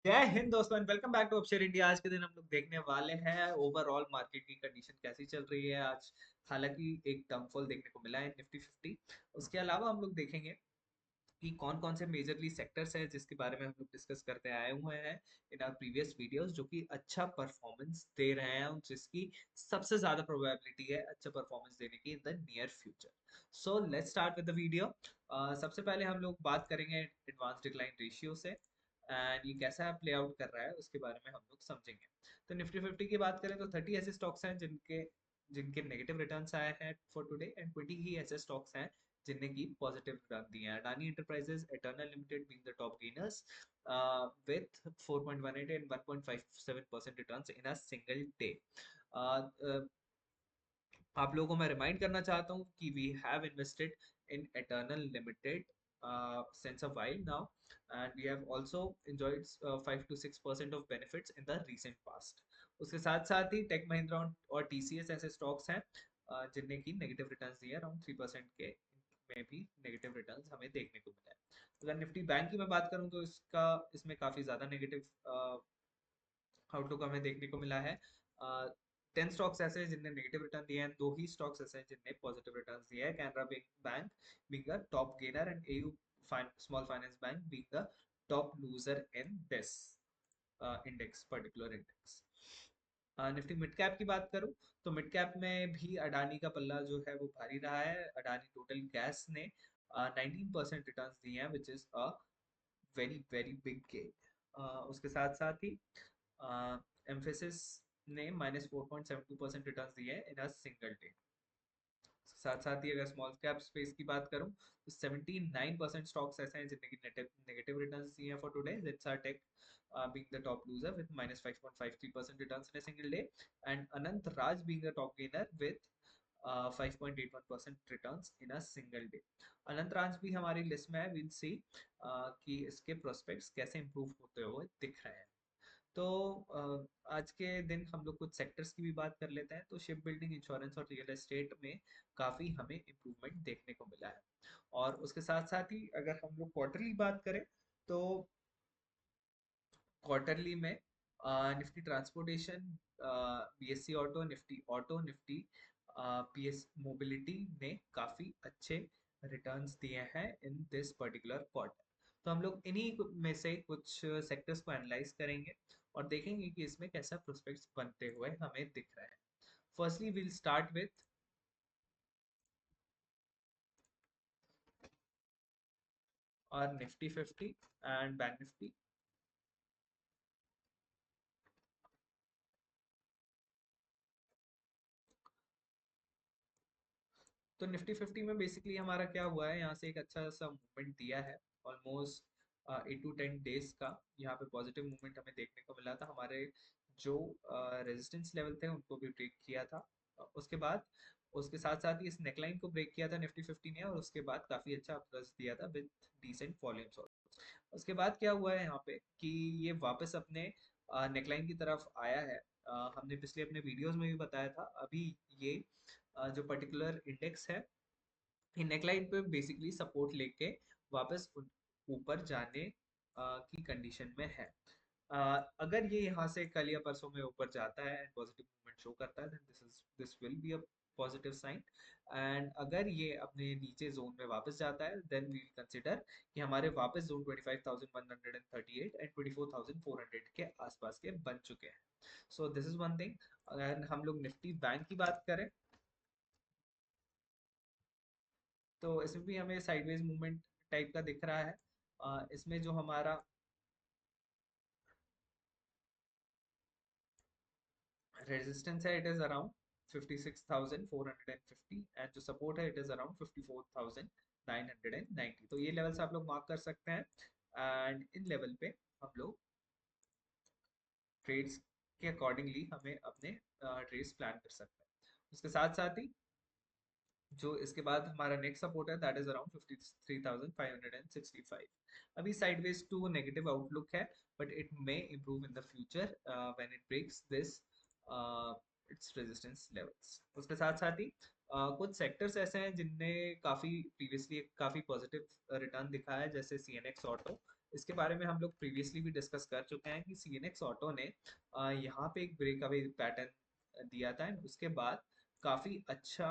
जय हिंद दोस्तों and welcome back to Upshare India. आज के दिन हम लोग देखने वाले हैं ओवरऑल मार्केट की कंडीशन कैसी चल रही है आज। हालांकि एक डाउनफॉल देखने को मिला है निफ्टी 50। उसके अलावा हम लोग देखेंगे कि कौन कौन से मेजरली सेक्टर्स हैं जिसके बारे में हम लोग डिस्कस करते आए हुए हैं इन आवर प्रीवियस वीडियोस, जो कि अच्छा परफॉर्मेंस दे रहे हैं और जिसकी सबसे ज्यादा प्रोबेबिलिटी है अच्छा परफॉर्मेंस देने की in the near future. So let's start with the video. सबसे पहले हम लोग बात करेंगे एडवांस डिक्लाइन रेशियो से एंड ये कैसा प्ले आउट कर रहा है उसके बारे में हम लोग समझेंगे। तो निफ्टी 50 की बात करें तो 30 ऐसे स्टॉक्स हैं जिनके जिनके नेगेटिव रिटर्न्स आए हैं फॉर टुडे, एंड 20 ही ऐसे स्टॉक्स हैं जिनने की पॉजिटिव रिटर्न दिए हैं। Adani enterprises eternal limited being the top gainers with 4.18 and 1.57% returns in a single day. Uh, uh, आप लोगों को मैं रिमाइंड करना चाहता हूँ कि we have invested in Eternal Limited since a while now, and we have also enjoyed 5 to 6% of benefits in the recent past. उसके साथ साथ ही टेक महिंद्रा और टीसीएस ऐसे स्टॉक्स हैं जिनने की नेगेटिव रिटर्न्स दिए अराउंड 3% के में भी नेगेटिव रिटर्न्स हमें देखने को मिला है। अगर निफ्टी बैंक की मैं बात करूं तो इसमें काफी ज्यादा नेगेटिव आउटलुक हमें देखने को मिला है। 10 स्टॉक्स ऐसे हैं जिनने नेगेटिव रिटर्न दिए हैं, दो ही स्टॉक्स ऐसे हैं जिनने पॉजिटिव रिटर्न दिए हैं। Canara bank being the top gainer and AU small finance bank being the top loser in this index, particular index. Nifty mid cap की बात करूं तो मिड कैप में भी अडानी का पल्ला जो है वो भारी रहा है। अडानी टोटल गैस ने 19% रिटर्न्स दिए हैं, which is a very very big gain. उसके साथ साथ ही एम्फेसिस ने -4.72% रिटर्न्स दिए हैं इन अ सिंगल डे। साथ साथ ही अगर स्मॉल कैप स्पेस की बात करूं तो 79% स्टॉक्स ऐसे हैं जिनने की नेगेटिव रिटर्न्स दिए हैं for today. Zensar tech being the top loser with -5.53% returns in a single day, and Anant Raj being the top gainer with 5.81% returns in a single day. अनंत राज भी हमारी list में है। Will see कि इसके prospects कैसे improve होते हुए दिख रहे हैं। तो आज के दिन हम लोग कुछ सेक्टर्स की भी बात कर लेते हैं। तो शिप बिल्डिंग, इंश्योरेंस और रियल एस्टेट में काफ़ी हमें इम्प्रूवमेंट देखने को मिला है। और उसके साथ साथ ही अगर हम लोग क्वार्टरली बात करें तो क्वार्टरली में Nifty transportation, BSc auto, Nifty PS mobility ने काफ़ी अच्छे रिटर्न्स दिए हैं इन दिस पर्टिकुलर क्वार्टर। तो हम लोग इन्हीं में से कुछ सेक्टर्स को एनालाइज करेंगे और देखेंगे कि इसमें कैसा प्रोस्पेक्ट्स बनते हुए हमें दिख रहे हैं। फर्स्टली विल स्टार्ट विथ और निफ्टी 50 एंड बैंक निफ्टी। तो निफ्टी 50 में बेसिकली हमारा क्या हुआ है, यहाँ से एक अच्छा सा मूवमेंट दिया है ऑलमोस्ट 8 to 10 डेज का। यहाँ पे पॉजिटिव मूवमेंट हमें देखने को मिला था। हमारे जो रेजिस्टेंस लेवल थे उनको भी ब्रेक किया था। उसके बाद उसके साथ साथ ही इस नेकलाइन को ब्रेक किया था निफ्टी 50 ने, और उसके बाद काफी अच्छा अपवर्ड्स दिया था विद डिसेंट वॉल्यूम्स। उसके बाद क्या हुआ है यहाँ पे कि ये वापस अपने नेकलाइन की तरफ आया है। हमने पिछले अपने वीडियोस में भी बताया था। अभी ये जो पर्टिकुलर इंडेक्स है इन नेकलाइन पे बेसिकली सपोर्ट लेके वापस ऊपर जाने की कंडीशन में है। अगर ये यहाँ से कल या परसों में ऊपर जाता है एंड पॉजिटिव मूवमेंट शो करता है, then this will be a positive sign. And अगर ये अपने नीचे जोन में वापस जाता है देन वी विल कंसिडर कि हमारे वापस जोन 25,138 एंड 24,400 के आसपास के बन चुके हैं। So this is one thing. अगर हम लोग निफ्टी बैंक की बात करें तो इसमें भी हमें साइडवेज मूवमेंट टाइप का दिख रहा है। इसमें जो हमारा रेजिस्टेंस है इट इज अराउंड 56,450, एंड जो सपोर्ट है इट इज अराउंड 54,990। तो ये लेवल्स आप लोग मार्क कर सकते हैं एंड इन लेवल पे हम लोग ट्रेड्स के अकॉर्डिंगली हमें अपने ट्रेड्स प्लान कर सकते हैं। उसके साथ साथ ही जो इसके बाद हमारा नेक्स्ट सपोर्ट है दैट इज अराउंड 53,565। अभी साइडवेज टू नेगेटिव आउटलुक है, but it may improve in the future when it breaks this its resistance levels. उसके साथ साथ ही कुछ सेक्टर्स ऐसे हैं जिनने काफी प्रीवियसली काफी पॉजिटिव रिटर्न दिखाया है, जैसे सीएनएक्स ऑटो इसके बारे में हम लोग प्रीवियसली भी डिस्कस कर चुके हैं कि सीएनएक्स ऑटो ने यहाँ पे एक ब्रेकअवे पैटर्न दिया था and उसके बाद काफी अच्छा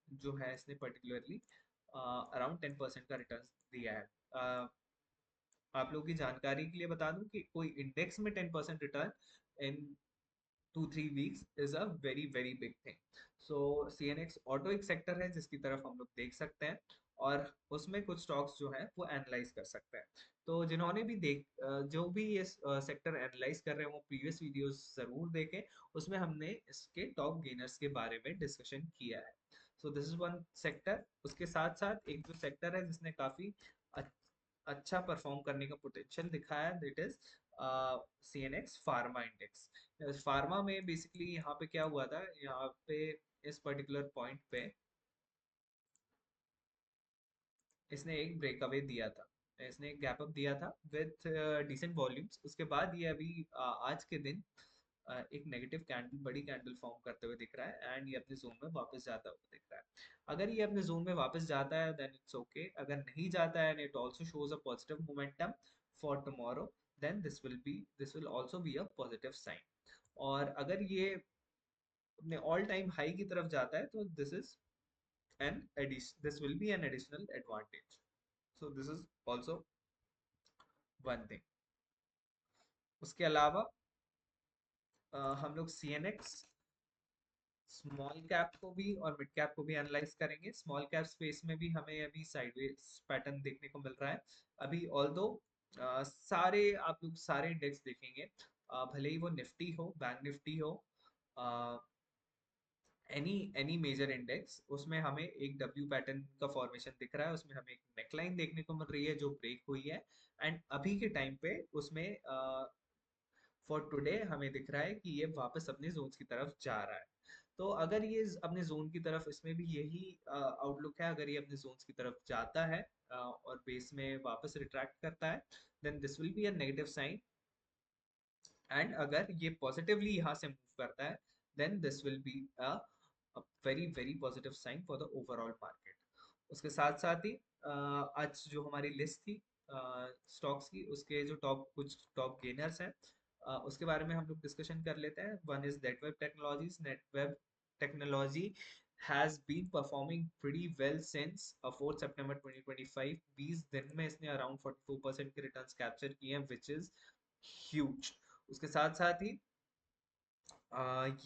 जो है इसने पर्टिकुलरली अराउंड 10% का रिटर्न दिया है। आप लोगों की जानकारी के लिए बता दूं कि कोई इंडेक्स में 10% return in 2-3 weeks is a very very big thing. So CNX auto एक सेक्टर है जिसकी तरफ हम लोग देख सकते हैं और उसमें कुछ स्टॉक्स जो है वो एनालाइज कर सकते हैं। तो जिन्होंने भी जो भी ये सेक्टर एनालाइज कर रहे हैं वो प्रीवियस वीडियोस जरूर देखें। उसमें हमने इसके टॉप गेनर्स के बारे में डिस्कशन किया है। So this is one sector. उसके साथ साथ एक जो सेक्टर है जिसने काफी अच्छा परफॉर्म करने का पोटेंशियल दिखाया है, that is CNX pharma index. Pharma में बेसिकली यहाँ पे क्या हुआ था, यहाँ पे इस पर्टिकुलर पॉइंट पे इसने एक ब्रेकअवे दिया था, इसने एक गैप अप दिया था विथ डिसेंट वॉल्यूम्स। उसके बाद ये अभी आज के दिन एक नेगेटिव कैंडल, बड़ी कैंडल फॉर्म करते हुए दिख रहा है एंड ये अपने जोन में वापस जाता हुआ दिख रहा है। अगर ये अपने जोन में वापस जाता है देन इट्स ओके, अगर नहीं जाता है and it also shows a positive momentum for tomorrow, then this will also be a positive sign. और अगर ये अपने ऑल टाइम हाई की तरफ जाता है तो this will be an additional advantage. So this is also one thing. उसके अलावा हम लोग सीएनएक्स स्मॉल कैप को भी और मिड कैप को भी एनालाइज करेंगे। स्मॉल कैप स्पेस में भी हमें अभी साइडवेज पैटर्न देखने को मिल रहा है अभी, ऑल्दो सारे आप लोग सारे इंडेक्स देखेंगे, भले ही वो निफ्टी हो, बैंक निफ्टी हो, एनी एनी मेजर इंडेक्स, उसमें हमें एक डब्ल्यू पैटर्न का फॉर्मेशन दिख रहा है, उसमें हमें एक नेकलाइन देखने को मिल रही है जो ब्रेक हुई है एंड अभी के टाइम पे उसमें फॉर टुडे हमें दिख रहा है कि ये वापस अपने जोन्स की तरफ जा रहा है। तो अगर ये अपने जोन की तरफ, इसमें भी यही आउटलुक है, अगर ये अपने जोन्स की तरफ जाता है और बेस में वापस रिट्रैक्ट करता है then this will be a negative sign. And अगर ये पॉजिटिवली यहाँ से मूव करता है then this will be a very very positive sign for the overall market. उसके साथ साथ ही आज जो हमारी लिस्ट थी स्टॉक्स की, उसके जो कुछ टॉप गेनर्स हैं उसके बारे में हम लोग डिस्कशन कर लेते हैं। One is Netweb technologies. Netweb technology has been performing pretty well since 4th September 2025। 20 दिन में इसने अराउंड 44% के रिटर्न्स कैप्चर किए हैं विच इज ह्यूज। उसके साथ साथ ही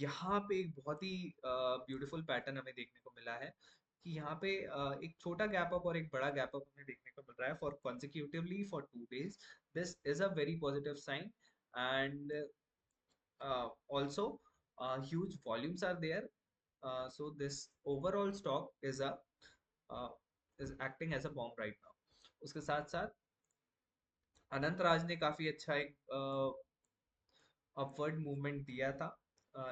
यहाँ पे एक बहुत ही ब्यूटीफुल पैटर्न हमें देखने को मिला है कि यहाँ पे एक छोटा गैप अप और एक बड़ा गैप अप हमें देखने को मिल रहा है for consecutively for 2 days। This is a very positive sign and also huge volumes are there। So this overall stock uh, is acting as a bomb right now। उसके साथ साथ अनंत राज ने काफी अच्छा एक अपवर्ड मूवमेंट दिया था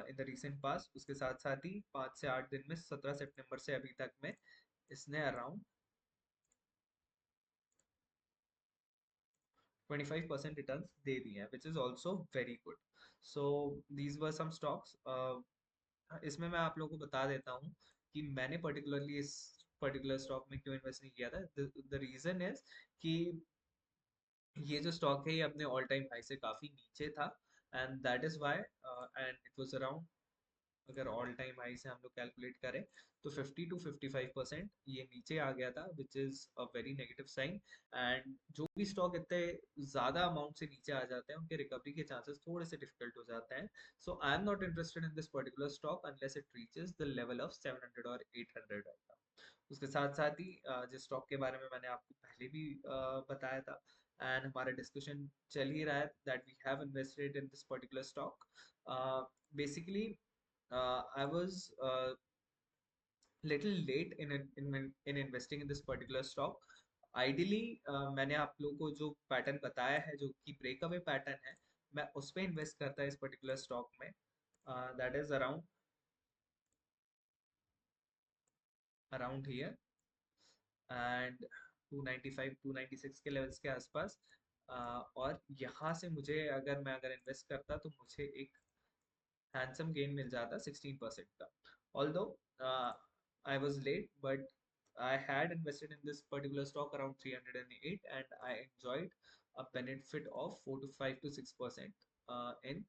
इन द रिसेंट पास्ट। उसके साथ साथ ही 5 से 8 दिन में 17 सितंबर से अभी तक में इसने अराउंड 25% रिटर्न दे दिए हैं which is also very good. So these were some stocks. इसमें मैं आप लोगों को बता देता हूँ कि मैंने पर्टिकुलरली इस पर्टिकुलर स्टॉक में क्यों इन्वेस्ट नहीं किया था। द रीजन इज कि ये जो स्टॉक है ये अपने ऑल टाइम हाई से काफी नीचे था and that is why and it was around, अगर ऑल टाइम हाई से हम लोग कैलकुलेट करें तो 50 to 55% ये नीचे आ गया था which is a very negative sign. And जो भी स्टॉक इतने ज्यादा अमाउंट से नीचे आ जाते हैं उनके रिकवरी के चांसेस थोड़े से डिफिकल्ट हो जाते हैं। So I am not interested in this particular stock unless it reaches the level of 700 और 800 right now। उसके साथ साथ ही जिस स्टॉक के बारे में मैंने आपको पहले भी बताया था एंड हमारा डिस्कशन चल ही रहा है that we have invested in this particular stock. Basically I was little late in investing in this particular stock। Ideally मैंने आप लोगों को जो पैटर्न बताया है जो कि ब्रेकअवे पैटर्न है, मैं उस पे इन्वेस्ट करता है इस पर्टिकुलर स्टॉक में। That is around around here and 295 296 के लेवल्स के आसपास। और यहाँ से मुझे अगर इन्वेस्ट करता तो मुझे एक हैंडसम गेन मिल जाता 16% का। Although I was late but I had invested in this particular stock around 308 and I enjoyed a benefit of 4 to 5 to 6% in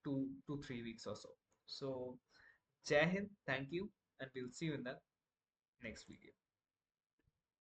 2 to 3 weeks or so. So Jai Hind, thank you, and we'll see you in the next video.